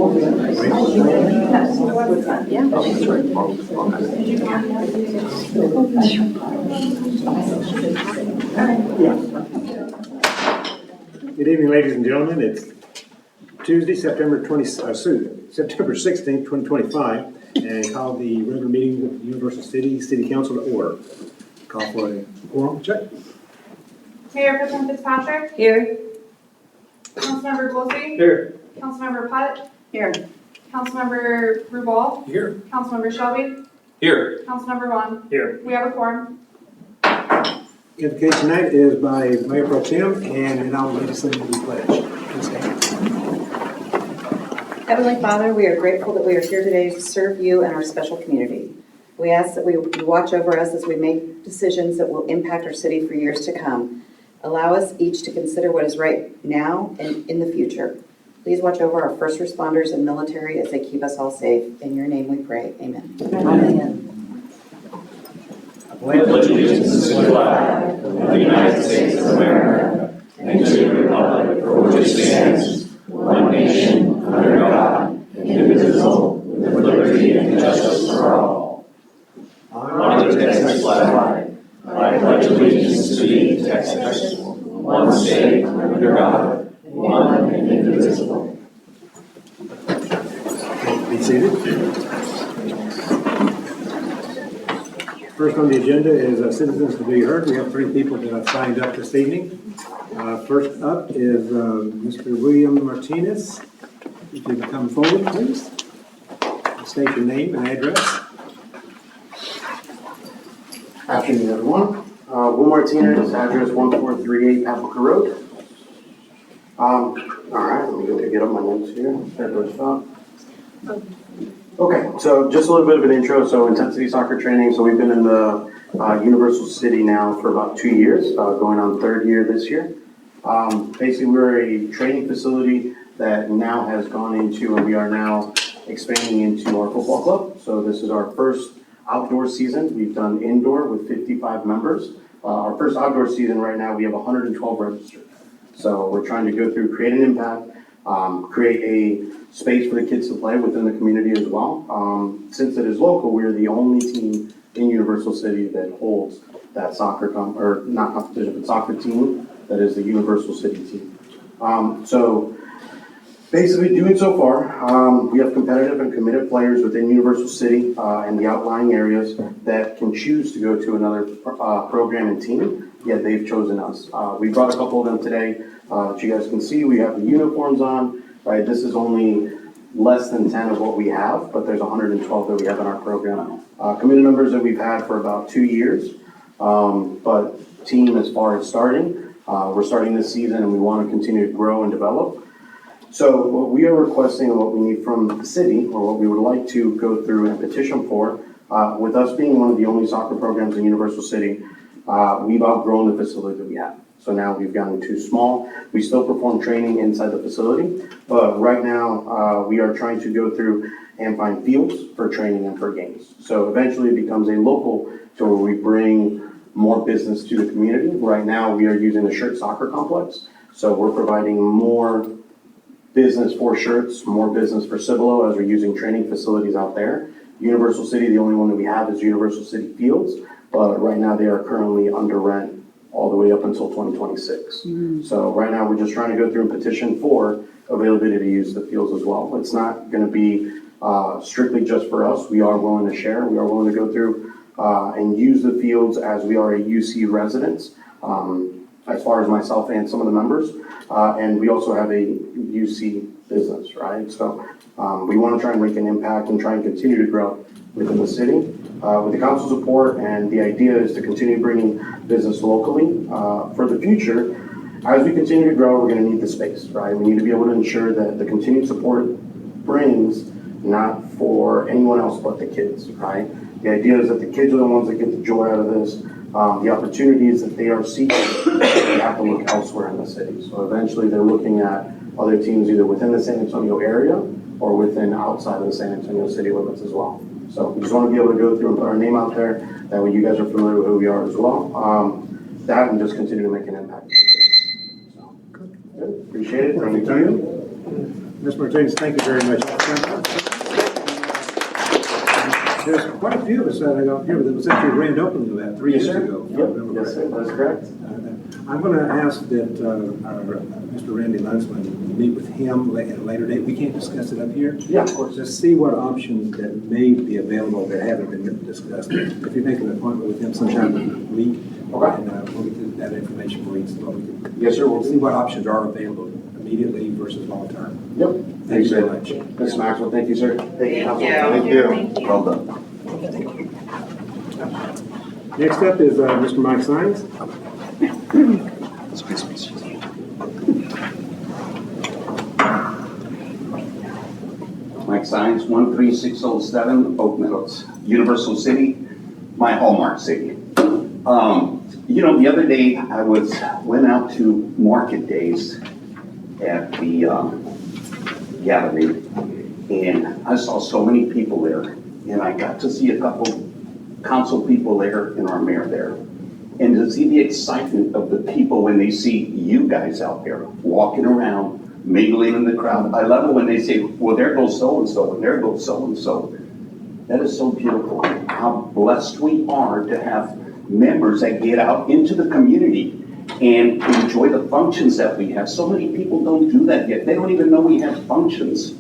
Good evening, ladies and gentlemen. It's Tuesday, September 16th, 2025, and call the regular meeting of the Universal City Council to order. Call for a quorum check. Mayor Pro Tem Fitzpatrick. Here. Councilmember Goolsby. Here. Councilmember Putt. Here. Councilmember Rubal. Here. Councilmember Shelby. Here. Councilmember Vaughan. Here. We have a quorum. Invocation tonight is by Mayor Pro Tem, and now legislative pledge. Please stand. Heavenly Father, we are grateful that we are here today to serve you and our special community. We ask that you watch over us as we make decisions that will impact our city for years to come. Allow us each to consider what is right now and in the future. Please watch over our first responders and military as they keep us all safe. In your name we pray. Amen. Amen. Pledge allegiance to the flag of the United States of America and to the republic for which it stands, one nation, under God, indivisible, with liberty and justice for all. Honor the Texas flag. I pledge allegiance to the Texas, one state, under God, one and indivisible. Be seated. First on the agenda is citizens to be heard. We have 3 people that have signed up this evening. First up is Mr. William Martinez. If you can come forward, please. State your name and address. Afternoon, everyone. Will Martinez, address 1438 Paprica Road. All right, let me go get up my notes here. First up. Okay, so just a little bit of an intro. So intensity soccer training. So we've been in the Universal City now for about 2 years, going on 3rd year this year. Basically, we're a training facility that now has gone into, and we are now expanding into our football club. So this is our first outdoor season. We've done indoor with 55 members. Our first outdoor season right now, we have 112 registered. So we're trying to go through, create an impact, create a space for the kids to play within the community as well. Since it is local, we're the only team in Universal City that holds that soccer, not competition, but soccer team that is the Universal City team. So basically doing so far, we have competitive and committed players within Universal City and the outlying areas that can choose to go to another program and team, yet they've chosen us. We brought a couple of them today that you guys can see. We have the uniforms on, right? This is only less than 10 of what we have, but there's 112 that we have in our program. Committed members that we've had for about 2 years, but team as far as starting, we're starting this season and we want to continue to grow and develop. So what we are requesting and what we need from the city, or what we would like to go through and petition for, with us being one of the only soccer programs in Universal City, we've outgrown the facility that we have. So now we've gotten too small. We still perform training inside the facility, but right now we are trying to go through and find fields for training and for games. So eventually it becomes a local to where we bring more business to the community. Right now we are using the Shirt Soccer Complex. So we're providing more business for shirts, more business for Cibolo as we're using training facilities out there. Universal City, the only one that we have is Universal City Fields, but right now they are currently under rent all the way up until 2026. So right now we're just trying to go through and petition for availability to use the fields as well. It's not going to be strictly just for us. We are willing to share. We are willing to go through and use the fields as we are a UC residents, as far as myself and some of the members. And we also have a UC business, right? So we want to try and make an impact and try and continue to grow within the city with the council support. And the idea is to continue bringing business locally for the future. As we continue to grow, we're going to need the space, right? We need to be able to ensure that the continued support brings not for anyone else but the kids, right? The idea is that the kids are the ones that get the joy out of this. The opportunities that they are seeking, they have to look elsewhere in the city. So eventually they're looking at other teams either within the San Antonio area or within outside of the San Antonio city limits as well. So we just want to be able to go through and put our name out there. That way you guys are familiar with who we are as well. That and just continue to make an impact. So, good. Appreciate it. Thank you. Ms. Martinez, thank you very much. There's quite a few of us that I don't hear, but it was actually grand opening about 3 years ago. if I remember Yes, correctly. that's correct. I'm going to ask that Mr. Randy Lunsman meet with him at a later date. We can't discuss it up here. Yeah, of course. Just see what options that may be available that haven't been discussed. If you make an appointment with him sometime in the week, Okay. and we'll get that information for you. So we can Yes, sir. see what options are available immediately versus long term. Yep. Thank you very much. Ms. Maxwell, thank you, sir. Thank you. Thank you. Well done. Next up is Mr. Mike Sines. Mike Sines, 13607 Oak Meadows, Universal City, my hallmark city. The other day I went out to market days at the gallery, and I saw so many people there, and I got to see a couple council people there and our mayor there. And to see the excitement of the people when they see you guys out there walking around, mingling in the crowd. I love it when they say, well, there goes so-and-so, and there goes so-and-so. That is so beautiful. How blessed we are to have members that get out into the community and enjoy the functions that we have. So many people don't do that yet. They don't even know we have functions.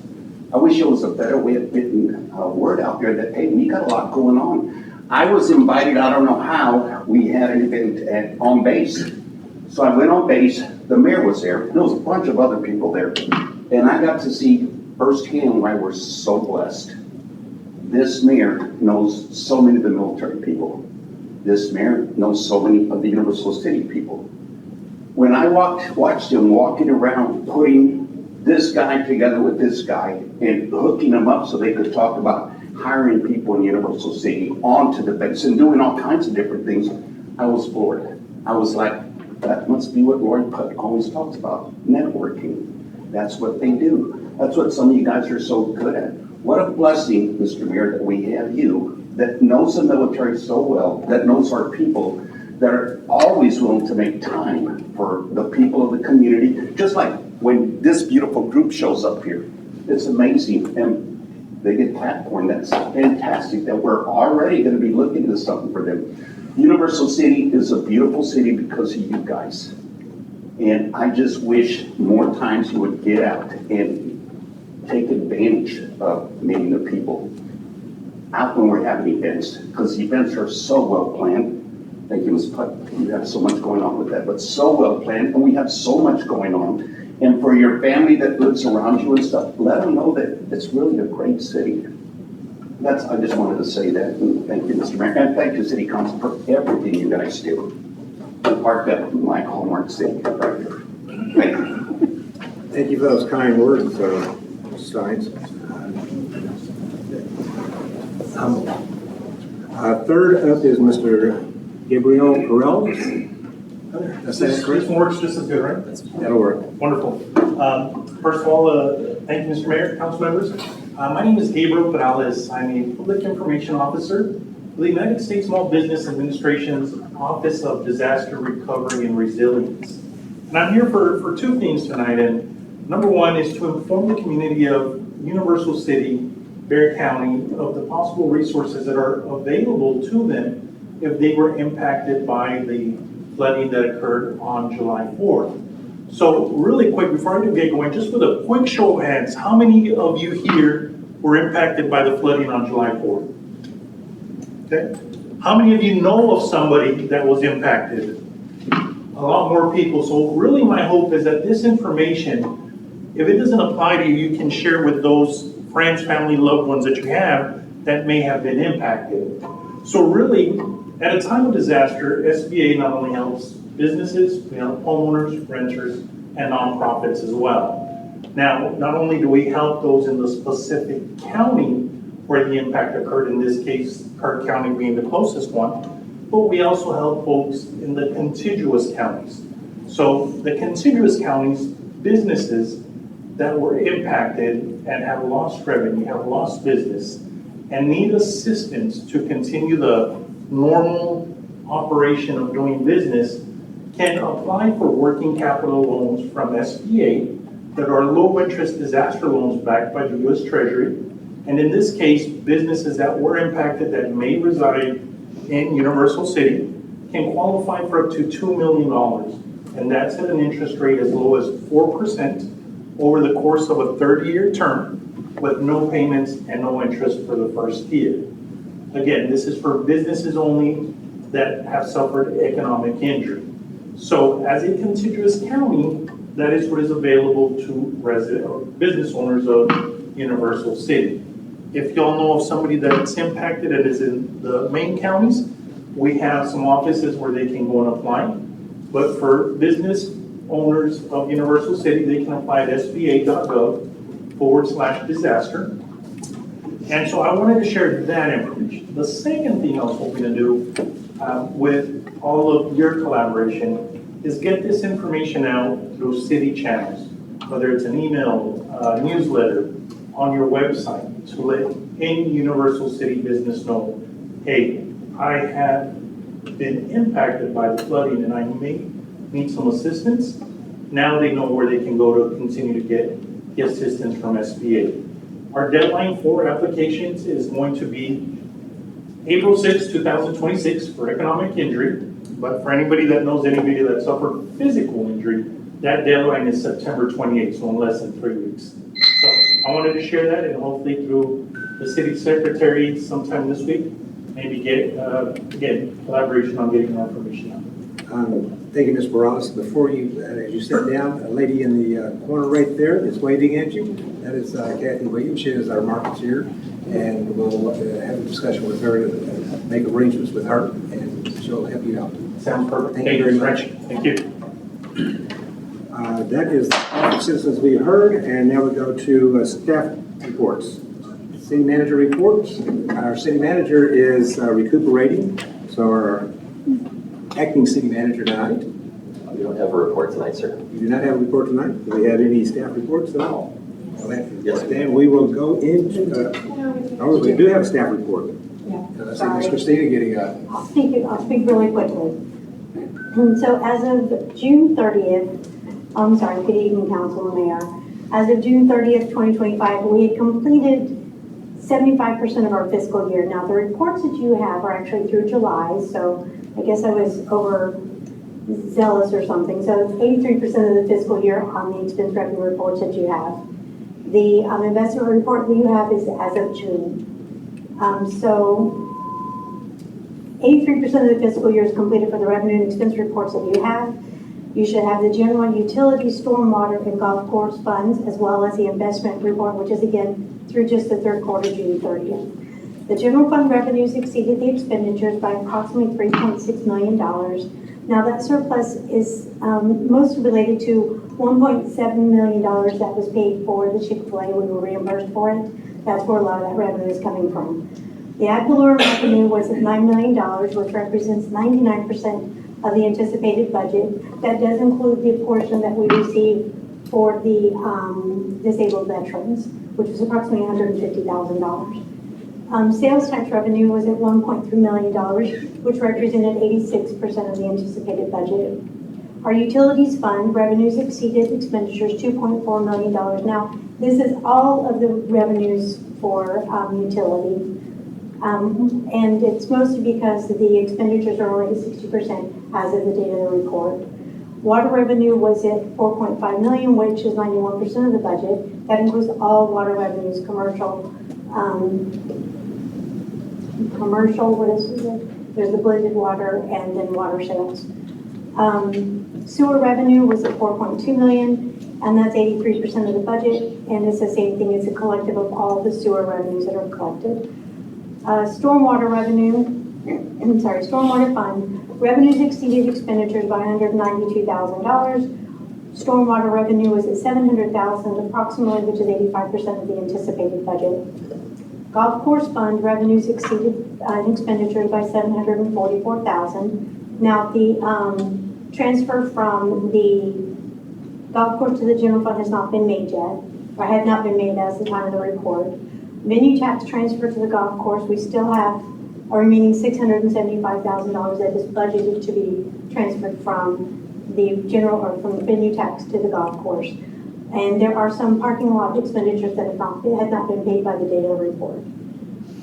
I wish there was a better way of getting a word out there that, hey, we got a lot going on. I was invited, I don't know how, we had an event on base. So I went on base, the mayor was there, there was a bunch of other people there. And I got to see firsthand why we're so blessed. This mayor knows so many of the military people. This mayor knows so many of the Universal City people. When I watched him walking around, putting this guy together with this guy and hooking them up so they could talk about hiring people in Universal City onto the base and doing all kinds of different things, I was floored. I was like, that must be what Lord Putt always talks about, networking. That's what they do. That's what some of you guys are so good at. What a blessing, Mr. Mayor, that we have you that knows the military so well, that knows our people, that are always willing to make time for the people of the community. Just like when this beautiful group shows up here, it's amazing. And they get platform. That's fantastic that we're already going to be looking into something for them. Universal City is a beautiful city because of you guys. And I just wish more times you would get out and take advantage of meeting the people out when we're having events, because events are so well planned. Thank you, Ms. Putt. You have so much going on with that, but so well planned, and we have so much going on. And for your family that lives around you and stuff, let them know that it's really a great city. I just wanted to say that, and thank you, Mr. Mayor, and thank you, City Council, for everything you guys do. Park that my hallmark city right here. Thank you. Thank you for those kind words, Mr. Sines. Third up is Mr. Gabriel Perel. Did I say that correct? This one works just as good, right? That'll work. Wonderful. First of all, thank you, Mr. Mayor, council members. My name is Gabriel Perales. I'm a Public Information Officer for the United States Small Business Administration's Office of Disaster Recovery and Resilience. And I'm here for two things tonight. And number one is to inform the community of Universal City, Byrd County, of the possible resources that are available to them if they were impacted by the flooding that occurred on July 4th. So really quick, before I do get going, just with a quick show of hands, how many of you here were impacted by the flooding on July 4th? Okay. How many of you know of somebody that was impacted? A lot more people. So really my hope is that this information, if it doesn't apply to you, you can share with those friends, family, loved ones that you have that may have been impacted. So really, at a time of disaster, SBA not only helps businesses, we help homeowners, renters, and nonprofits as well. Now, not only do we help those in the specific county where the impact occurred, in this case, Clark County being the closest one, but we also help folks in the contiguous counties. So the contiguous counties, businesses that were impacted and have lost revenue, have lost business, and need assistance to continue the normal operation of doing business can apply for working capital loans from SBA that are low-interest disaster loans backed by the U.S. Treasury. And in this case, businesses that were impacted that may reside in Universal City can qualify for up to $2 million. And that's at an interest rate as low as 4% over the course of a 30-year term with no payments and no interest for the first year. Again, this is for businesses only that have suffered economic injury. So as a contiguous county, that is what is available to resident or business owners of Universal City. If y'all know of somebody that's impacted and is in the main counties, we have some offices where they can go and apply. But for business owners of Universal City, they can apply at sba.gov/disaster. And so I wanted to share that information. The second thing I was hoping to do with all of your collaboration is get this information out through city channels, whether it's an email, newsletter, on your website, to let any Universal City business know, hey, I have been impacted by the flooding and I may need some assistance. Now they know where they can go to continue to get the assistance from SBA. Our deadline for applications is going to be April 6, 2026 for economic injury. But for anybody that knows anybody that suffered physical injury, that deadline is September 28th, so in less than 3 weeks. So I wanted to share that, and hopefully through the city secretary sometime this week, maybe get, again, collaboration on getting our information out. Thank you, Ms. Morales. Before you, as you sit down, a lady in the corner right there is waving at you. That is Kathy Williams. She is our marketeer, and we'll have a discussion with her to make arrangements with her, and she'll help you out. Sounds perfect. Thank you very much. Thank you. That is all the citizens we heard, and now we go to staff reports. City manager reports. Our city manager is recuperating, so our acting city manager tonight. We don't have a report tonight, sir. You do not have a report tonight? Do we have any staff reports at all? Yes. Then we will go into, we do have a staff report. Yeah, I see sorry. Ms. Christina getting a. I'll speak really quickly. So as of June 30th, good evening, Council and Mayor. As of June 30th, 2025, we had completed 75% of our fiscal year. Now, the reports that you have are actually through July, so I guess I was overzealous or something. So it's 83% of the fiscal year on the expense revenue reports that you have. The investment report that you have is as of June. So 83% of the fiscal year is completed for the revenue and expense reports that you have. You should have the general utility, stormwater, and golf course funds, as well as the investment report, which is again through just the third quarter, June 30th. The general fund revenues exceeded the expenditures by approximately $3.6 million. Now that surplus is mostly related to $1.7 million that was paid for the Chick-fil-A. We were reimbursed for it. That's where a lot of that revenue is coming from. The ad valorem revenue was at $9 million, which represents 99% of the anticipated budget. That does include the portion that we received for the disabled veterans, which was approximately $150,000. Sales tax revenue was at $1.3 million, which represented 86% of the anticipated budget. Our utilities fund revenues exceeded expenditures $2.4 million. Now, this is all of the revenues for utility. And it's mostly because the expenditures are only 60% as of the date of the report. Water revenue was at $4.5 million, which is 91% of the budget. That includes all water revenues, commercial, what else is it? There's the blended water and then water sales. Sewer revenue was at $4.2 million, and that's 83% of the budget. And it's the same thing, it's a collective of all the sewer revenues that are collected. Stormwater fund, revenues exceeded expenditures by $192,000. Stormwater revenue was at $700,000 approximately, which is 85% of the anticipated budget. Golf course fund revenues exceeded expenditures by $744,000. Now the transfer from the golf course to the general fund has not been made yet, or had not been made as the time of the report. Venue tax transfer to the golf course, we still have a remaining $675,000 that is budgeted to be transferred from the general or from the venue tax to the golf course. And there are some parking lot expenditures that have not been paid by the data report.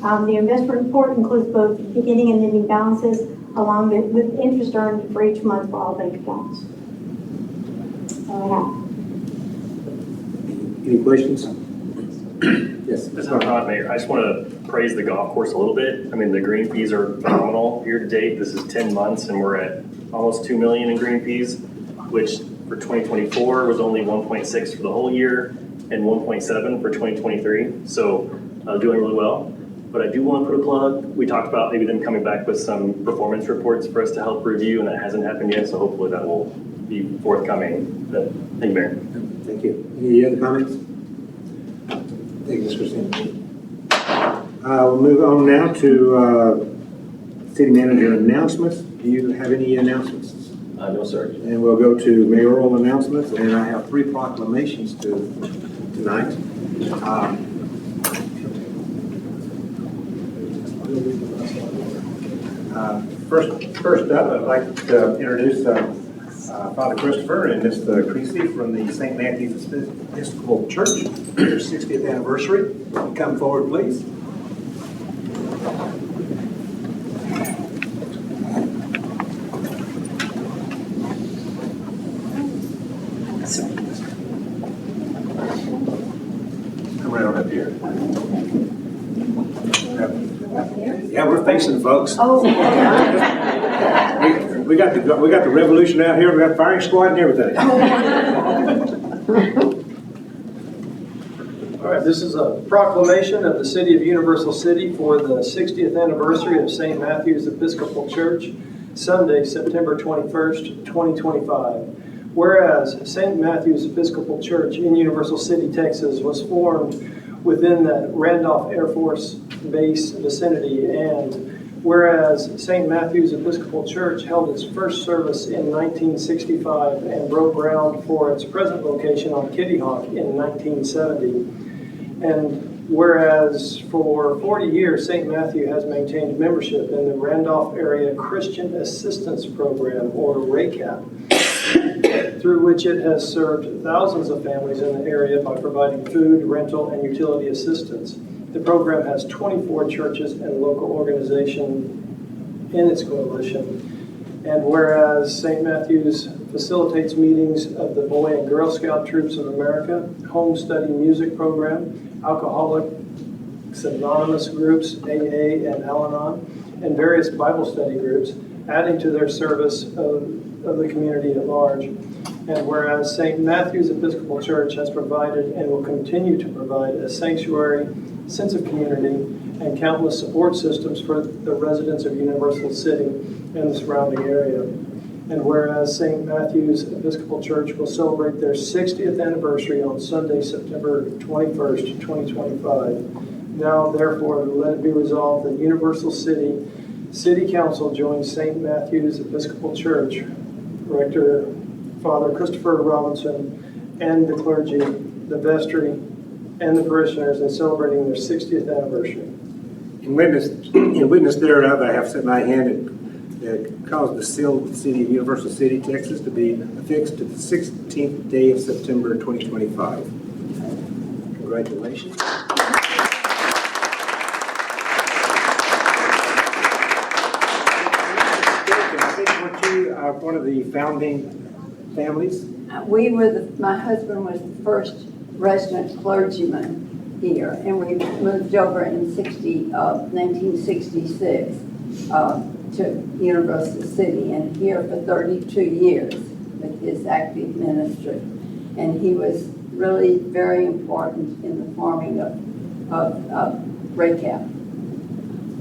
The investment report includes both beginning and ending balances along with interest earned for each month for all bank accounts. All I have. Any questions? Yes. This is Todd, Mayor. I just want to praise the golf course a little bit. I mean, the green fees are phenomenal year to date. This is 10 months and we're at almost 2 million in green fees, which for 2024 was only 1.6 for the whole year and 1.7 for 2023. So doing really well. But I do want to put a plug. We talked about maybe them coming back with some performance reports for us to help review, and that hasn't happened yet. So hopefully that will be forthcoming. But thank you, Mayor. Thank you. Any other comments? Thank you, Ms. Christine. We'll move on now to city manager announcements. Do you have any announcements? No, sir. And we'll go to mayoral announcements, and I have 3 proclamations tonight. First up, I'd like to introduce Father Christopher and Miss Creasy from the St. Matthew's Episcopal Church, their 60th anniversary. Come forward, please. Come right on up here. Yeah, we're facing folks. Oh, We got the revolution out here. We got firing squad and everything. All right, this is a proclamation of the City of Universal City for the 60th anniversary of St. Matthew's Episcopal Church, Sunday, September 21st, 2025. Whereas St. Matthew's Episcopal Church in Universal City, Texas was formed within the Randolph Air Force Base vicinity, and whereas St. Matthew's Episcopal Church held its first service in 1965 and broke ground for its present location on Kitty Hawk in 1970. And whereas for 40 years, St. Matthew has maintained membership in the Randolph Area Christian Assistance Program, or RACAP, through which it has served thousands of families in the area by providing food, rental, and utility assistance. The program has 24 churches and local organizations in its coalition. And whereas St. Matthew's facilitates meetings of the Boy and Girl Scout Troops of America, Home Study Music Program, Alcoholics Anonymous groups, AA and Al-Anon, and various Bible study groups, adding to their service of the community at large. And whereas St. Matthew's Episcopal Church has provided and will continue to provide a sanctuary, sense of community, and countless support systems for the residents of Universal City and the surrounding area. And whereas St. Matthew's Episcopal Church will celebrate their 60th anniversary on Sunday, September 21st, 2025. Now, therefore, let it be resolved that Universal City Council joins St. Matthew's Episcopal Church, Rector Father Christopher Robinson, and the clergy, the vestry, and the parishioners in celebrating their 60th anniversary. In witness thereof, I have set my hand and caused the seal of the City of Universal City, Texas, to be affixed to the 16th day of September 2025. Congratulations. One of the founding families. We were my husband was the first resident clergyman here, and we moved over in 1966 to Universal City, and here for 32 years with his active ministry. And he was really very important in the forming of RACAP,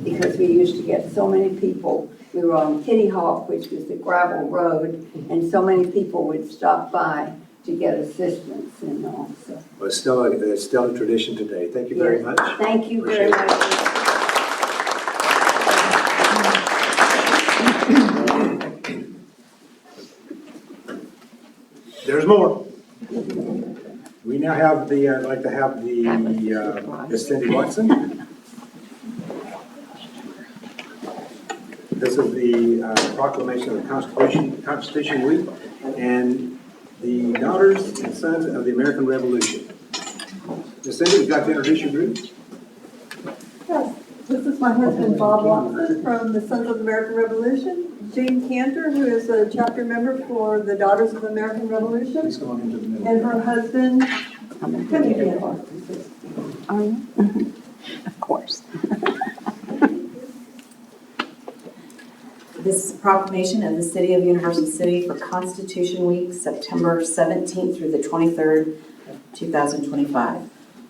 because we used to get so many people. We were on Kitty Hawk, which was the gravel road, and so many people would stop by to get assistance and all. So. Well, it's still a tradition today. Thank you very much. Thank you very much. There's more. We now have I'd like to have Miss Cindy Watson. This is the proclamation of the Constitution Week, and the Daughters and Sons of the American Revolution. Ms. Cindy, would you like to introduce your group? Yes, this is my husband Bob Watson from the Sons of the American Revolution. Jane Cantor, who is a chapter member for the Daughters of the American Revolution. Please go on into the middle. And her husband, Timothy Cantor. Of course. This is a proclamation of the City of Universal City for Constitution Week, September 17th through the 23rd of 2025.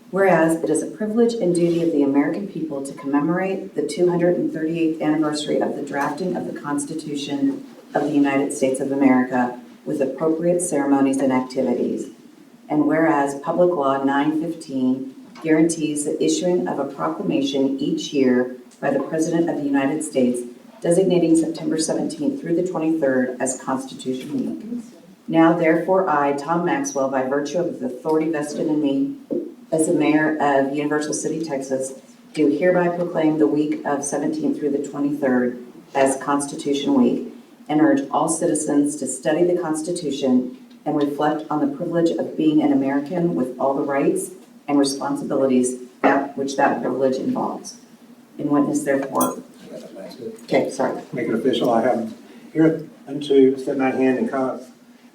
Whereas it is a privilege and duty of the American people to commemorate the 238th anniversary of the drafting of the Constitution of the United States of America with appropriate ceremonies and activities. And whereas Public Law 915 guarantees the issuing of a proclamation each year by the President of the United States designating September 17th through the 23rd as Constitution Week. Now therefore I, Tom Maxwell, by virtue of the authority vested in me as the Mayor of Universal City, Texas, do hereby proclaim the week of 17th through the 23rd as Constitution Week and urge all citizens to study the Constitution and reflect on the privilege of being an American with all the rights and responsibilities which that privilege involves. In witness, therefore. Okay, sorry. Make it official. I have here unto set my hand and cause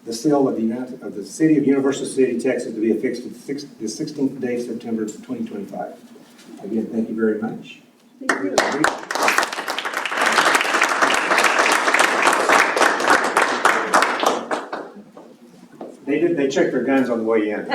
the seal of the City of Universal City, Texas, to be affixed to the 16th day of September 2025. Again, thank you very much. Thank you. They checked their guns on the way in. Do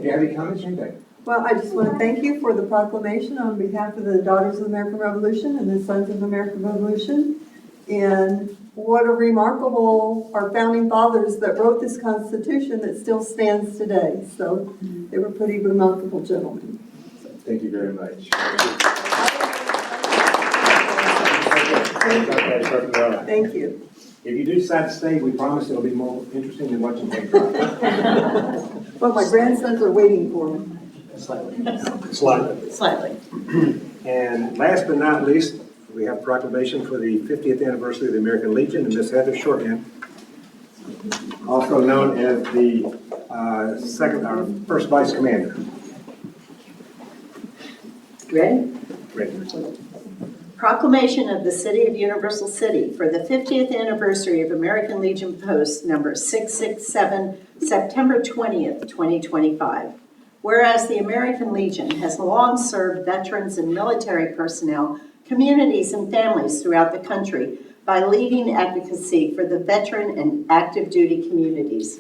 you have any comments or anything? Well, I just want to thank you for the proclamation on behalf of the Daughters of the American Revolution and the Sons of the American Revolution. And what a remarkable, our founding fathers that wrote this Constitution that still stands today. So they were pretty remarkable gentlemen. Thank you very much. Thank you. If you do decide to stay, we promise it'll be more interesting than watching paint dry. Well, my grandsons are waiting for me. Slightly. And last but not least, we have proclamation for the 50th anniversary of the American Legion and Miss Heather Shorthand, also known as the first vice commander. Ready? Ready. Proclamation of the City of Universal City for the 50th anniversary of American Legion Post number 667, September 20th, 2025. Whereas the American Legion has long served veterans and military personnel, communities, and families throughout the country by leading advocacy for the veteran and active duty communities.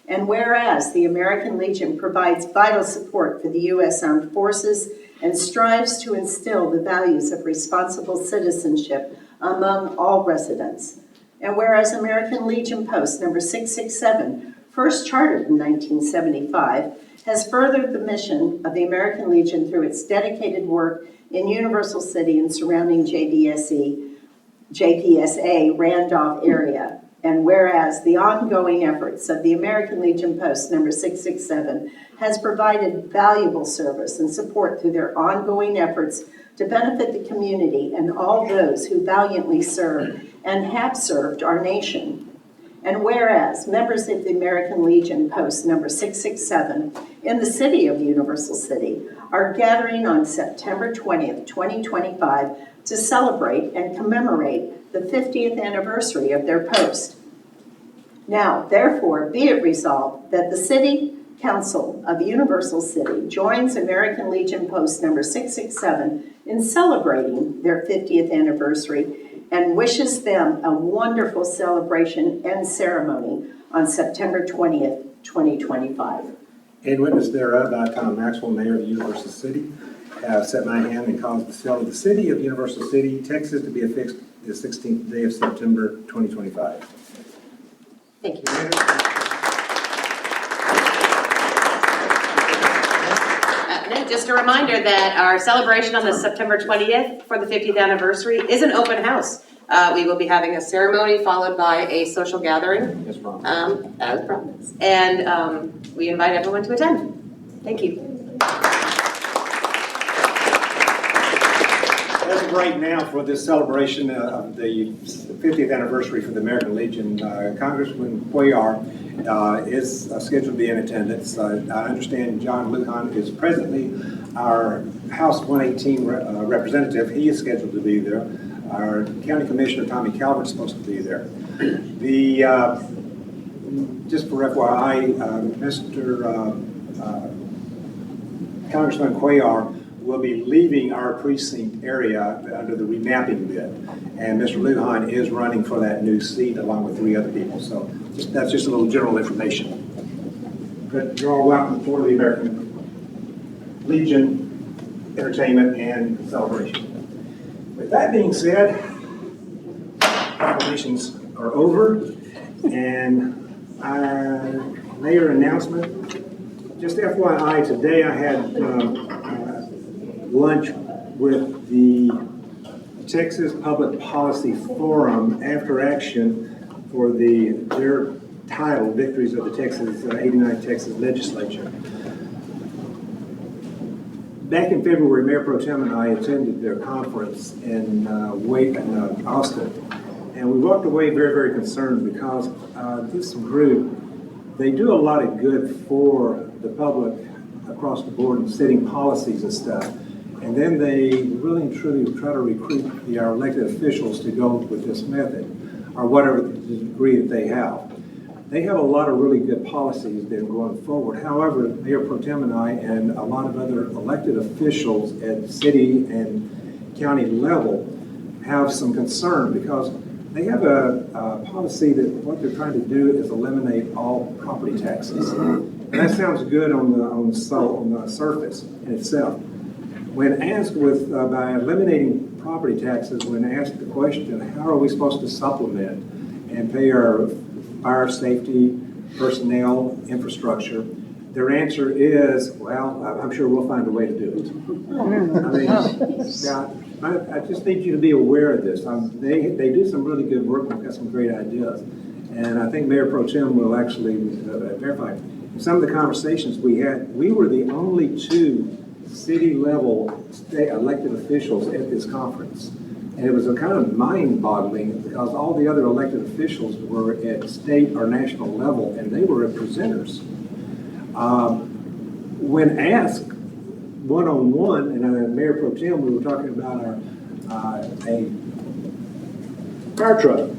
And whereas the American Legion provides vital support for the U.S. Armed Forces and strives to instill the values of responsible citizenship among all residents. And whereas American Legion Post number 667, first chartered in 1975, has furthered the mission of the American Legion through its dedicated work in Universal City and surrounding JPSA Randolph area. And whereas the ongoing efforts of the American Legion Post number 667 has provided valuable service and support through their ongoing efforts to benefit the community and all those who valiantly serve and have served our nation. And whereas members of the American Legion Post number 667 in the City of Universal City are gathering on September 20th, 2025 to celebrate and commemorate the 50th anniversary of their post. Now, therefore, be it resolved that the City Council of Universal City joins American Legion Post number 667 in celebrating their 50th anniversary and wishes them a wonderful celebration and ceremony on September 20th, 2025. In witness thereof, I, Tom Maxwell, Mayor of Universal City, have set my hand and caused the seal of the City of Universal City, Texas, to be affixed the 16th day of September 2025. Thank you. Just a reminder that our celebration on the September 20th for the 50th anniversary is an open house. We will be having a ceremony followed by a social gathering. As promised. As promised. And we invite everyone to attend. Thank you. As of right now for this celebration of the 50th anniversary for the American Legion, Congressman Cuellar is scheduled to be in attendance. I understand John Lujan is presently our House 118 representative. He is scheduled to be there. Our County Commissioner Tommy Calvert is supposed to be there. Just for FYI, Congressman Cuellar will be leaving our precinct area under the remapping bid. And Mr. Lujan is running for that new seat along with 3 other people. So that's just a little general information. But you're all welcome for the American Legion entertainment and celebration. With that being said, proclamations are over, and mayor announcement. Just FYI, today I had lunch with the Texas Public Policy Forum after action for their title, Victories of the 89 Texas Legislature. Back in February, Mayor Pro Tem and I attended their conference in Austin, and we walked away very, very concerned because this group, they do a lot of good for the public across the board in setting policies and stuff, and then they really and truly try to recruit our elected officials to go with this method, or whatever the degree that they have. They have a lot of really good policies that are going forward. However, Mayor Pro Tem and I and a lot of other elected officials at city and county level have some concern because they have a policy that what they're trying to do is eliminate all property taxes. And that sounds good on the surface in itself. When asked by eliminating property taxes, when asked the question, how are we supposed to supplement and pay our fire safety, personnel, infrastructure, their answer is, well, I'm sure we'll find a way to do it. I just need you to be aware of this. They do some really good work. They've got some great ideas. And I think Mayor Pro Tem will actually verify. In some of the conversations we had, we were the only 2 city-level elected officials at this conference. And it was a kind of mind-boggling because all the other elected officials were at state or national level, and they were presenters. When asked one-on-one, and Mayor Pro Tem, we were talking about a fire truck.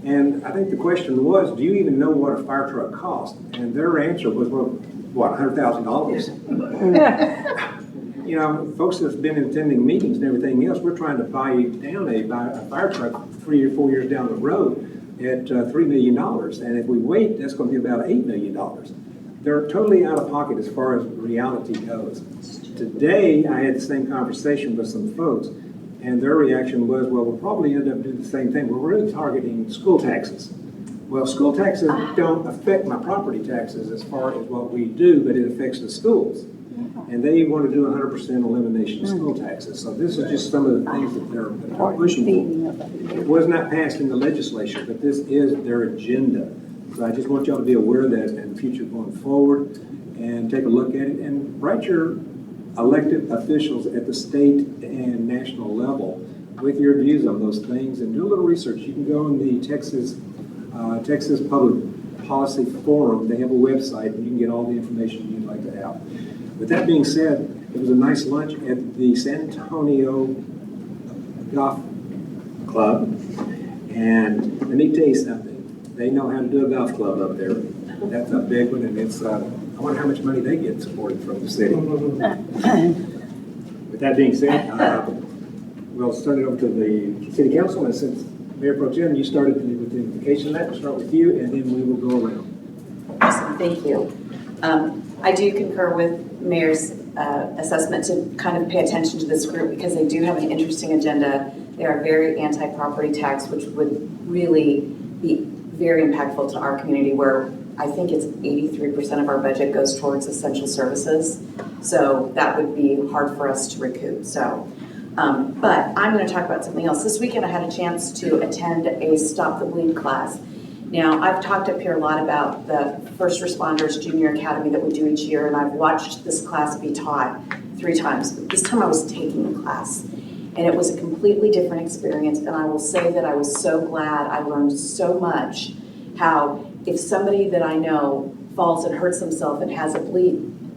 And I think the question was, do you even know what a fire truck costs? And their answer was, well, what, $100,000? You know, folks that's been attending meetings and everything else, we're trying to buy down a fire truck 3 or 4 years down the road at $3 million. And if we wait, that's going to be about $8 million. They're totally out of pocket as far as reality goes. Today, I had the same conversation with some folks, and their reaction was, well, we'll probably end up doing the same thing. We're really targeting school taxes. Well, school taxes don't affect my property taxes as far as what we do, but it affects the schools. And they want to do 100% elimination of school taxes. So this is just some of the things that they're pushing for. It was not passed in the legislature, but this is their agenda. So I just want y'all to be aware of that in the future going forward and take a look at it and write your elected officials at the state and national level with your views on those things and do a little research. You can go on the Texas Public Policy Forum. They have a website and you can get all the information you'd like to have. With that being said, it was a nice lunch at the San Antonio Golf Club. And let me tell you something. They know how to do a golf club up there. That's a big one, and it's, I wonder how much money they get supported from the city. With that being said, we'll turn it over to the city council, and since Mayor Pro Tem, you started with the invocation, we'll start with you, and then we will go around. Awesome, thank you. I do concur with Mayor's assessment to kind of pay attention to this group because they do have an interesting agenda. They are very anti-property tax, which would really be very impactful to our community where I think it's 83% of our budget goes towards essential services. So that would be hard for us to recoup. So, but I'm going to talk about something else. This weekend I had a chance to attend a Stop the Bleed class. Now, I've talked up here a lot about the First Responders Junior Academy that we do each year, and I've watched this class be taught 3 times. But this time I was taking the class. And it was a completely different experience, and I will say that I was so glad. I learned so much how if somebody that I know falls and hurts themselves and has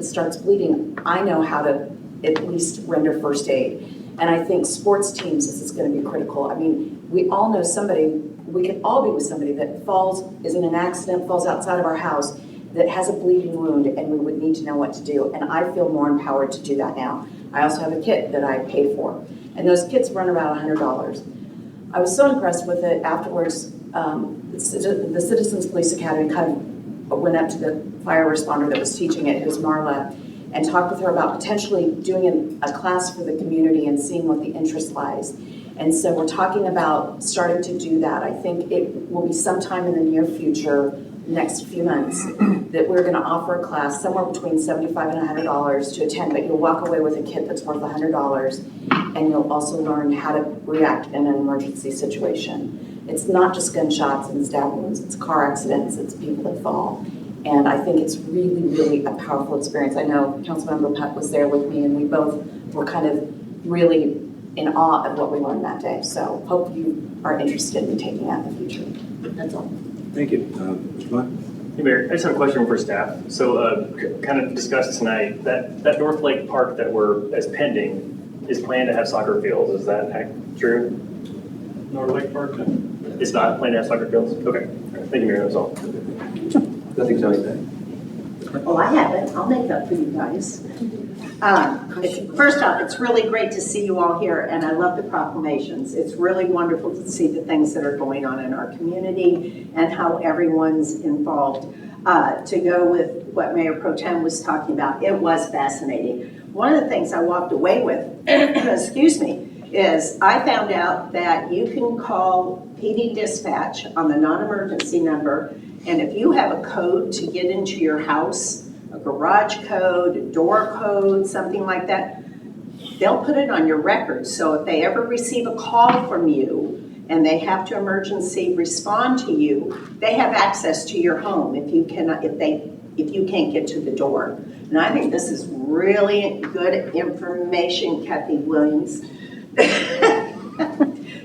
starts bleeding, I know how to at least render first aid. And I think sports teams, this is going to be critical. I mean, we all know somebody, we can all be with somebody that is in an accident, falls outside of our house, that has a bleeding wound, and we would need to know what to do. And I feel more empowered to do that now. I also have a kit that I paid for, and those kits run about $100. I was so impressed with it afterwards. The Citizens Police Academy kind of went up to the fire responder that was teaching it, who's Marla, and talked with her about potentially doing a class for the community and seeing what the interest lies. And so we're talking about starting to do that. I think it will be sometime in the near future, next few months, that we're going to offer a class somewhere between $75 and $100 to attend, but you'll walk away with a kit that's worth $100, and you'll also learn how to react in an emergency situation. It's not just gunshots and stab wounds, it's car accidents, it's people that fall. And I think it's really, really a powerful experience. I know Councilmember Putt was there with me, and we both were kind of really in awe of what we learned that day. So hope you are interested in taking that in the future. That's all. Thank you. Mr. Blunt? Hey, Mayor, I just have a question for staff. So kind of discussed tonight that North Lake Park that's pending is planned to have soccer fields. Is that true? North Lake Park? It's not planned to have soccer fields? Okay. Thank you, Mayor. That's all. Nothing to add. Well, I have it. I'll make that for you guys. First off, it's really great to see you all here, and I love the proclamations. It's really wonderful to see the things that are going on in our community and how everyone's involved. To go with what Mayor Pro Tem was talking about, it was fascinating. One of the things I walked away with, excuse me, is I found out that you can call PD Dispatch on the non-emergency number, and if you have a code to get into your house, a garage code, a door code, something like that, they'll put it on your record. So if they ever receive a call from you and they have to emergency respond to you, they have access to your home if you can't get to the door. And I think this is really good information, Kathy Williams,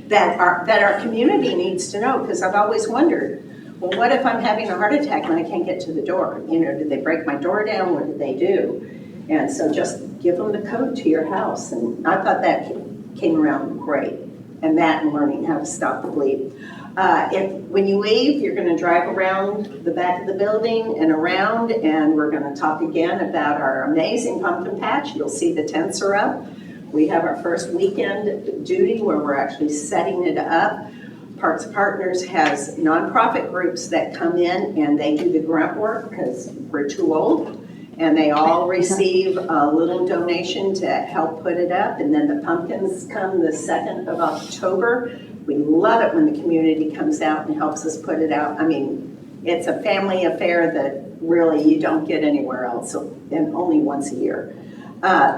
that our community needs to know, because I've always wondered, well, what if I'm having a heart attack and I can't get to the door? You know, did they break my door down? What did they do? And so just give them the code to your house. And I thought that came around great. And that and learning how to stop the bleed. When you leave, you're going to drive around the back of the building and around, and we're going to talk again about our amazing pumpkin patch. You'll see the tents are up. We have our first weekend duty where we're actually setting it up. Parks Partners has nonprofit groups that come in and they do the grunt work because we're too old, and they all receive a little donation to help put it up. And then the pumpkins come the 2nd of October. We love it when the community comes out and helps us put it out. I mean, it's a family affair that really you don't get anywhere else, and only once a year.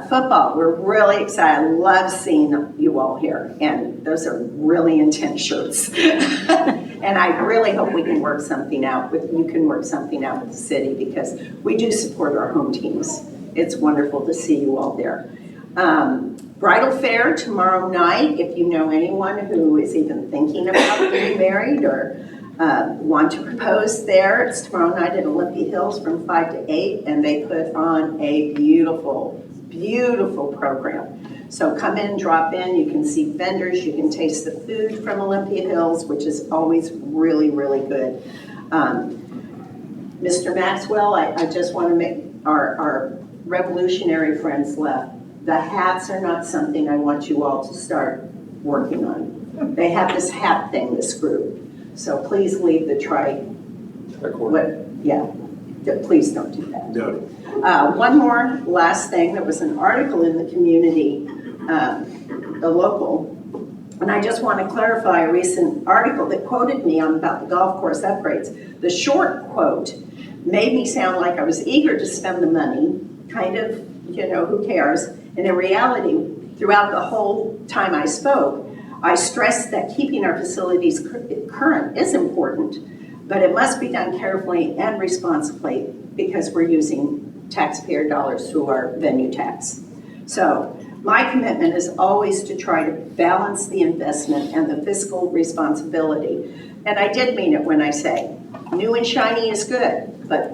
Football, we're really excited. I love seeing you all here, and those are really intense shirts. And I really hope we can work something out with the city, because we do support our home teams. It's wonderful to see you all there. Bridal fair tomorrow night. If you know anyone who is even thinking about getting married or want to propose there, it's tomorrow night at Olympia Hills from 5 to 8, and they put on a beautiful program. So come in, drop in, you can see vendors, you can taste the food from Olympia Hills, which is always really, really good. Mr. Maxwell, I just want to make our revolutionary friends left. The hats are not something I want you all to start working on. They have this hat thing, this group. So please leave the please don't do that. No. One more last thing. There was an article in the community, the local, and I just want to clarify a recent article that quoted me on about the golf course upgrades. The short quote made me sound like I was eager to spend the money, kind of, who cares? And in reality, throughout the whole time I spoke, I stressed that keeping our facilities current is important, but it must be done carefully and responsibly because we're using taxpayer dollars through our venue tax. So My commitment is always to try to balance the investment and the fiscal responsibility. And I did mean it when I say, new and shiny is good, but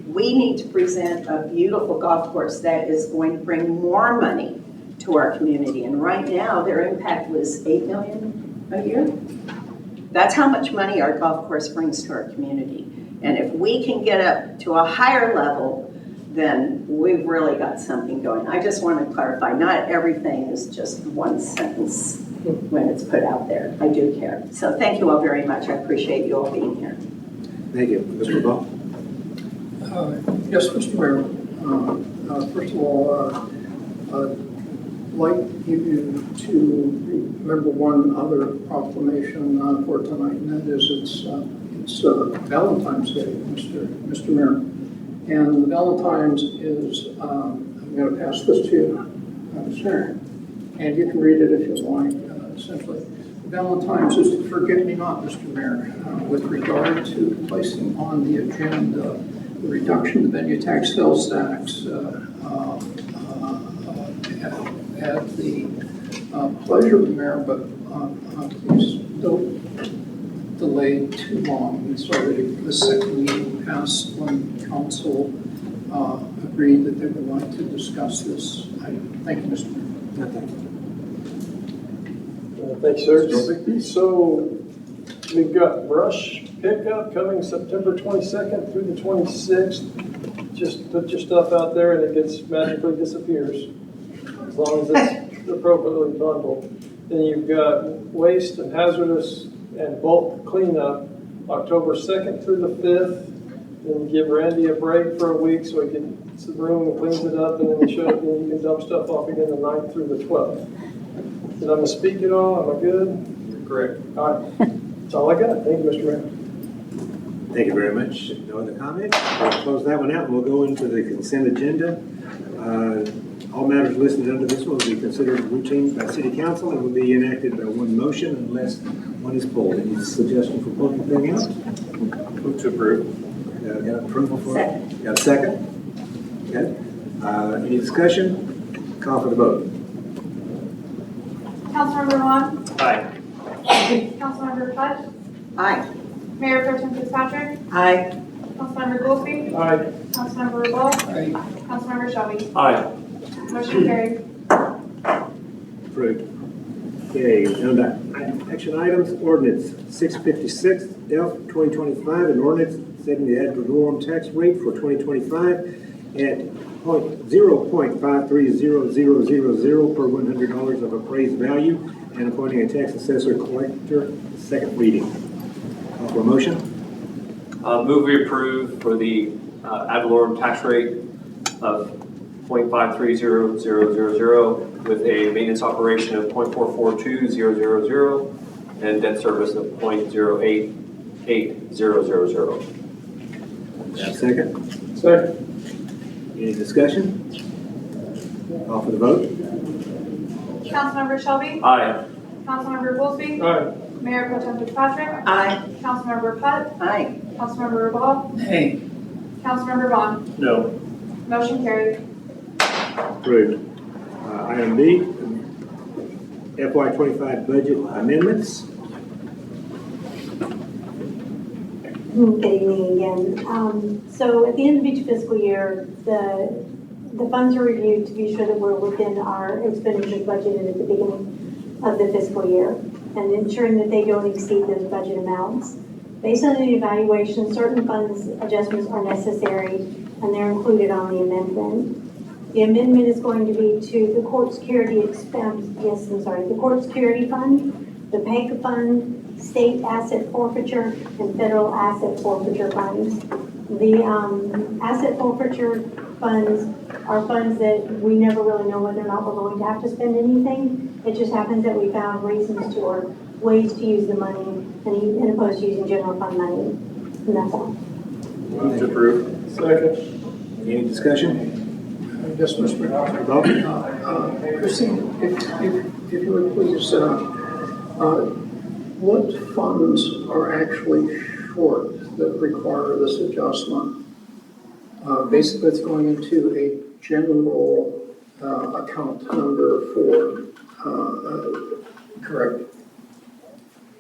we need to present a beautiful golf course that is going to bring more money to our community. And right now, their impact was $8 million a year. That's how much money our golf course brings to our community. And if we can get up to a higher level, then we've really got something going. I just want to clarify, not everything is just one sentence when it's put out there. I do care. So thank you all very much. I appreciate you all being here. Thank you. Mr. Ball? Yes, Mr. Mayor. First of all, I'd like you to remember one other proclamation for tonight, and that is it's Valentine's Day, Mr. Mayor. And the Valentine's is, I'm going to pass this to you, sir, and you can read it if you like, essentially. Valentine's is to forget me not, Mr. Mayor, with regard to placing on the agenda the reduction of venue tax, sales tax, at the pleasure of the mayor, but please don't delay too long. We started the second meeting passed when council agreed that they would like to discuss this item. Thank you, Mr. Mayor. Thanks, sir. So we've got brush pickup coming September 22nd through the 26th. Just put your stuff out there and it magically disappears, as long as it's appropriately bundled. Then you've got waste and hazardous and bulk cleanup October 2nd through the 5th. Then give Randy a break for a week so he gets the room and cleans it up, and then you can dump stuff off again the 9th through the 12th. Did I misspeak at all? Am I good? You're correct. All right. That's all I got. Thank you, Mr. Mayor. Thank you very much. No other comments? We'll close that one out and we'll go into the consent agenda. All matters listed under this one will be considered routine by City Council and will be enacted by one motion unless one is pulled. Any suggestion for pulling anything out? Move to approve. Got approval for it? Second. Got a second? Okay. Any discussion? Call for the vote. Councilmember Vaughan. Aye. Councilmember Putt. Aye. Mayor Pro Tem Fitzpatrick. Aye. Councilmember Goolsby. Aye. Councilmember Rubal. Aye. Councilmember Shelby. Aye. Motion carried. Approved. Okay, down to action items. Ordinance 656 F 2025, an ordinance setting the Ad Valorem Tax Rate for 2025 at 0.53000 per $100 of appraised value and appointing a tax assessor collector. Second reading. Call for a motion. Move we approve for the Ad Valorem Tax Rate of 0.530000 with a maintenance operation of 0.442000 and debt service of 0.088000. Second. Second. Any discussion? Call for the vote. Councilmember Shelby. Aye. Councilmember Goolsby. Aye. Mayor Pro Tem Fitzpatrick. Aye. Councilmember Putt. Aye. Councilmember Rubal. Hey. Councilmember Vaughan. No. Motion carried. Approved. Item B, FY25 budget amendments. Good evening again. So at the end of each fiscal year, the funds are reviewed to be sure that we're within our expenditures budgeted at the beginning of the fiscal year and ensuring that they don't exceed those budget amounts. Based on the evaluation, certain funds adjustments are necessary and they're included on the amendment. The amendment is going to be to the court security the court security fund, the PEG fund, state asset forfeiture, and federal asset forfeiture funds. The asset forfeiture funds are funds that we never really know whether or not we're going to have to spend anything. It just happens that we found reasons to or ways to use the money and opposed to using general fund money. And that's all. Move to approve. Second. Any discussion? Yes, Mr. Mayor. Christine, if you would please, what funds are actually short that require this adjustment? Basically, it's going into a general account number for, correct?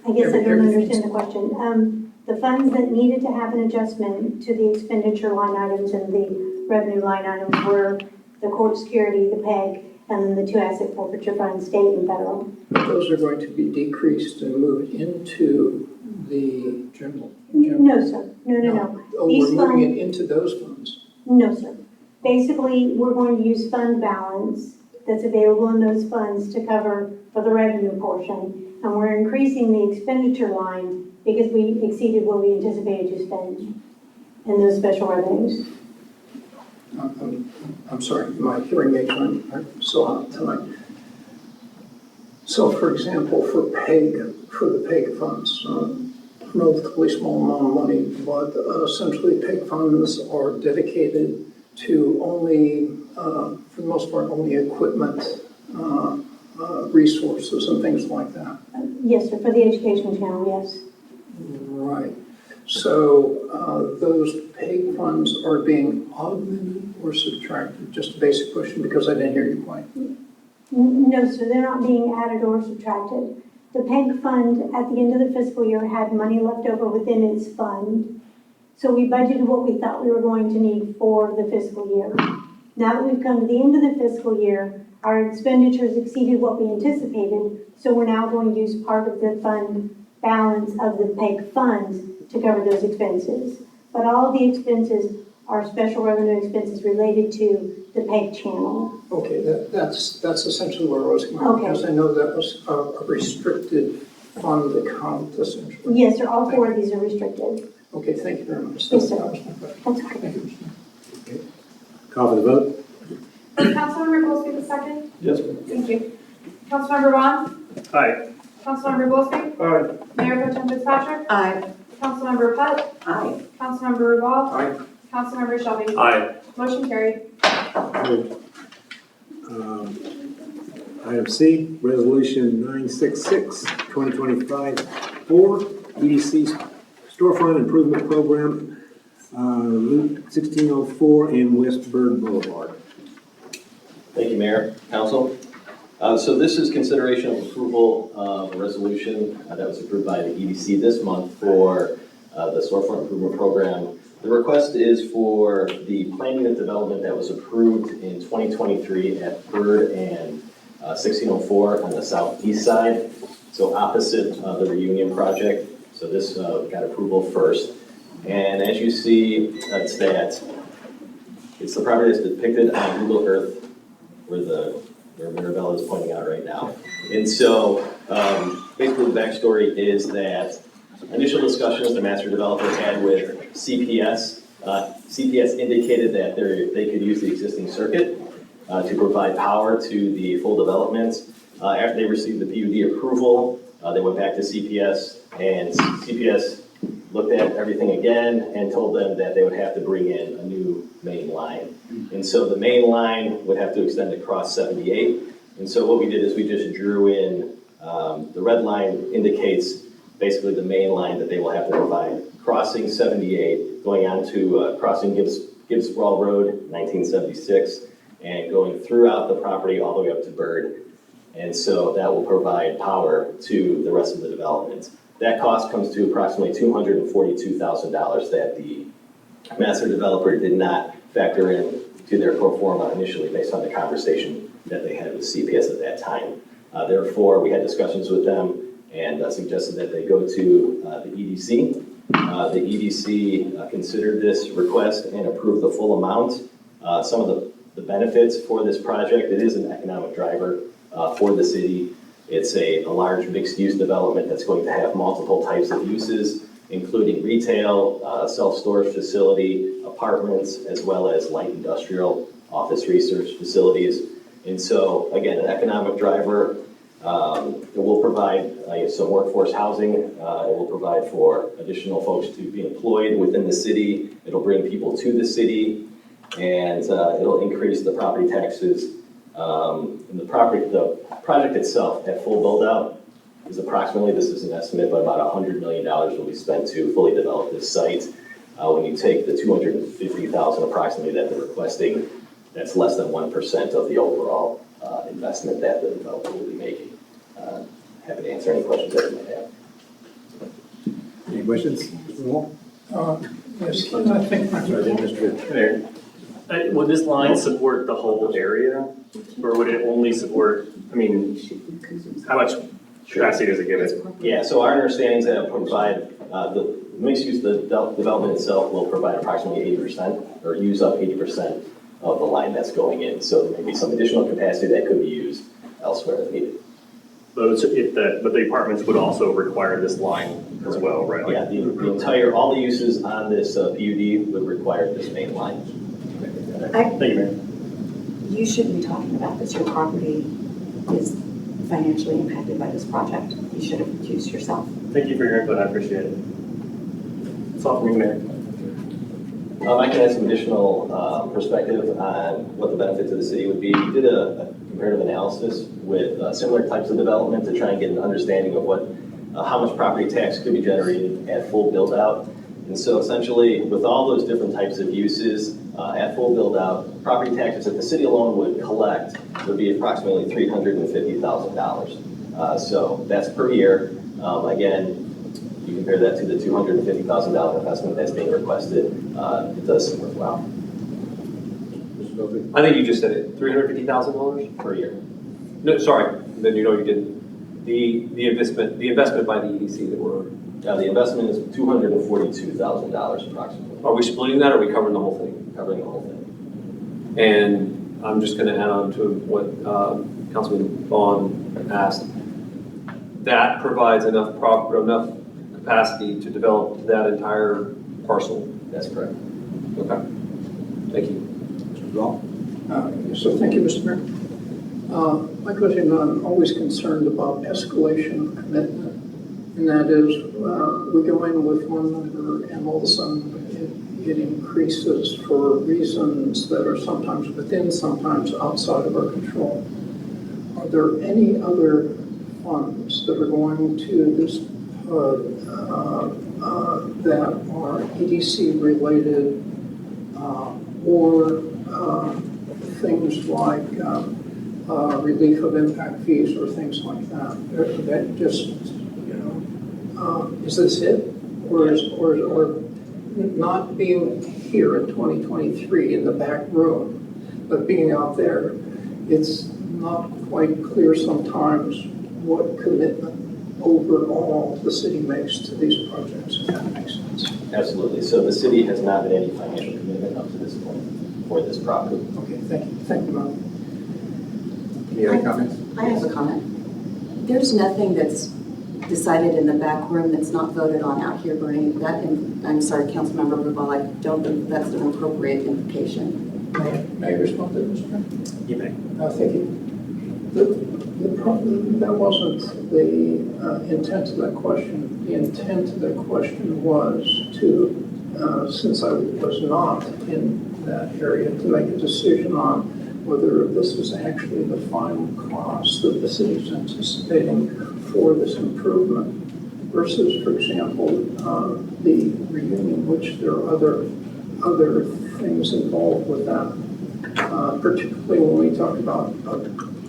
I guess I don't understand the question. The funds that needed to have an adjustment to the expenditure line items and the revenue line items were the court security, the PEG, and then the two asset forfeiture funds, state and federal. Those are going to be decreased and moved into the general. No, sir. No. Oh, These we're moving funds- it into those funds. No, sir. Basically, we're going to use fund balance that's available in those funds to cover for the revenue portion. And we're increasing the expenditure line because we exceeded what we anticipated to spend in those special revenues. I'm sorry, my hearing aids are so hot tonight. So for example, for the PEG funds, relatively small amount of money, but essentially PEG funds are dedicated to only, for the most part, only equipment, resources and things like that. Yes, sir, for the education channel, yes. Right. So those PEG funds are being augmented or subtracted? Just a basic question because I didn't hear you quite. No, sir, they're not being added or subtracted. The PEG fund at the end of the fiscal year had money left over within its fund. So we budgeted what we thought we were going to need for the fiscal year. Now that we've come to the end of the fiscal year, our expenditures exceeded what we anticipated. So we're now going to use part of the fund balance of the PEG funds to cover those expenses. But all of the expenses are special revenue expenses related to the PEG channel. Okay, that's essentially where I was going. Okay. Because I know that was a restricted fund account essentially. Yes, sir, all four of these are restricted. Okay, thank you very much. Yes, sir. That was my question. That's okay. Thank you. Call for the vote. Councilmember Goolsby the second? Yes, ma'am. Thank you. Councilmember Vaughan? Aye. Councilmember Goolsby? Aye. Mayor Pro Tem Fitzpatrick? Aye. Councilmember Putt? Aye. Councilmember Rubal? Aye. Councilmember Shelby? Aye. Motion carried. Item C, Resolution 966, 2025, for EDC Storefront Improvement Program, Route 1604 and West Byrd Boulevard. Thank you, Mayor, Council. So this is consideration of approval of a resolution that was approved by the EDC this month for the Storefront Improvement Program. The request is for the plan unit development that was approved in 2023 at Byrd and 1604 on the southeast side, so opposite the reunion project. So this got approval first. And as you see, it's the property that's depicted on Google Earth where Mirabella is pointing out right now. And so basically the backstory is that initial discussions the master developer had with CPS. CPS indicated that they could use the existing circuit to provide power to the full development. After they received the PUD approval, they went back to CPS, and CPS looked at everything again and told them that they would have to bring in a new main line. And so the main line would have to extend across 78. And so what we did is we just drew in, the red line indicates basically the main line that they will have to provide, crossing 78, going on to crossing Gibbs Wall Road, 1976, and going throughout the property all the way up to Byrd. And so that will provide power to the rest of the development. That cost comes to approximately $242,000 that the master developer did not factor in to their pro forma initially based on the conversation that they had with CPS at that time. Therefore, we had discussions with them and suggested that they go to the EDC. The EDC considered this request and approved the full amount. Some of the benefits for this project, it is an economic driver for the city. It's a large mixed-use development that's going to have multiple types of uses, including retail, self-storage facility, apartments, as well as light industrial, office research facilities. And so, again, an economic driver. It will provide some workforce housing. It will provide for additional folks to be employed within the city. It'll bring people to the city, and it'll increase the property taxes. And the project itself at full build-out is approximately, this is an estimate, but about $100 million will be spent to fully develop this site. When you take the $250,000 approximately that they're requesting That's less than 1% of the overall investment that the developer will be making. Happy to answer any questions that you might have. Any questions? Mr. Wall? Yes, I think. Mayor, would this line support the whole area, or would it only support, I mean, how much capacity does it give it? Yeah, so our understanding is that it'll provide, the mixed-use development itself will provide approximately 80%, or use up 80% of the line that's going in. So there may be some additional capacity that could be used elsewhere if needed. But the apartments would also require this line as well, right? Yeah, the entire, all the uses on this PUD would require this main line. Thank you, Mayor. You shouldn't be talking about this. Your property is financially impacted by this project. You should have recused yourself. Thank you for your input, I appreciate it. That's all from me, Mayor. I can add some additional perspective on what the benefit to the city would be. We did a comparative analysis with similar types of development to try and get an understanding of what, how much property tax could be generated at full build out. And so essentially, with all those different types of uses at full build out, property taxes that the city alone would collect would be approximately $350,000. So that's per year. Again, you compare that to the $250,000 investment that's being requested, it does seem worthwhile. I think you just said it, $350,000 per year. No, sorry, then you know you didn't. The investment by the EDC that we're. The investment is $242,000 approximately. Are we splitting that, or are we covering the whole thing? Covering the whole thing. And I'm just gonna add on to what Councilman Vaughan asked. That provides enough capacity to develop that entire parcel. That's correct. Okay. Thank you. Mr. Wall? So thank you, Mr. Mayor. My question, I'm always concerned about escalation commitment, and that is we go in with one number and all of a sudden it increases for reasons that are sometimes within, sometimes outside of our control. Are there any other funds that are going to this that are EDC related or things like relief of impact fees or things like that? That just, is this it? Or not being here in 2023 in the back room, but being out there, it's not quite clear sometimes what commitment overall the city makes to these projects, if that makes sense. Absolutely. So the city has not made any financial commitment up to this point for this property. Okay, thank you. Thank you, Mom. Any other comments? I have a comment. There's nothing that's decided in the back room that's not voted on out here, Bernie. I'm sorry, Councilmember Rubal, I don't think that's an appropriate implication. May I respond to this? You may. Thank you. That wasn't the intent of that question. The intent of that question was to, since I was not in that area, to make a decision on whether this is actually the final cost that the city is anticipating for this improvement versus, for example, the reunion, which there are other things involved with that, particularly when we talk about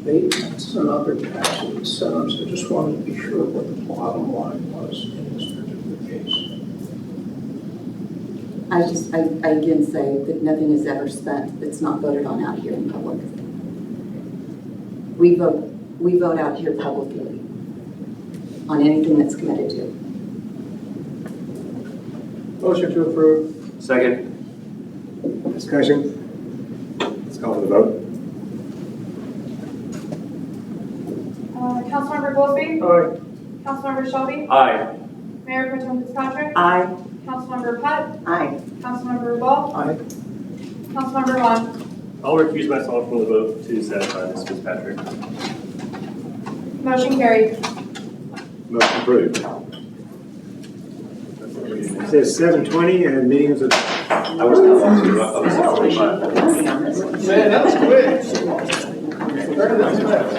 abatements and other tax incentives. I just wanted to be sure what the bottom line was in this particular case. I again say that nothing is ever spent that's not voted on out here in public. We vote out here publicly on anything that's committed to. Motion to approve. Second. Discussion? Let's call for the vote. Councilmember Goolsby? Aye. Councilmember Shelby? Aye. Mayor Pro Tem Fitzpatrick? Aye. Councilmember Putt? Aye. Councilmember Rubal? Aye. Councilmember Vaughan? I'll recuse myself from the vote to satisfy Ms. Fitzpatrick. Motion carried. Motion approved. It says 7:20 and meeting is adjourned. I was not on to, I was at 45. Man, that was quick. Better than fast.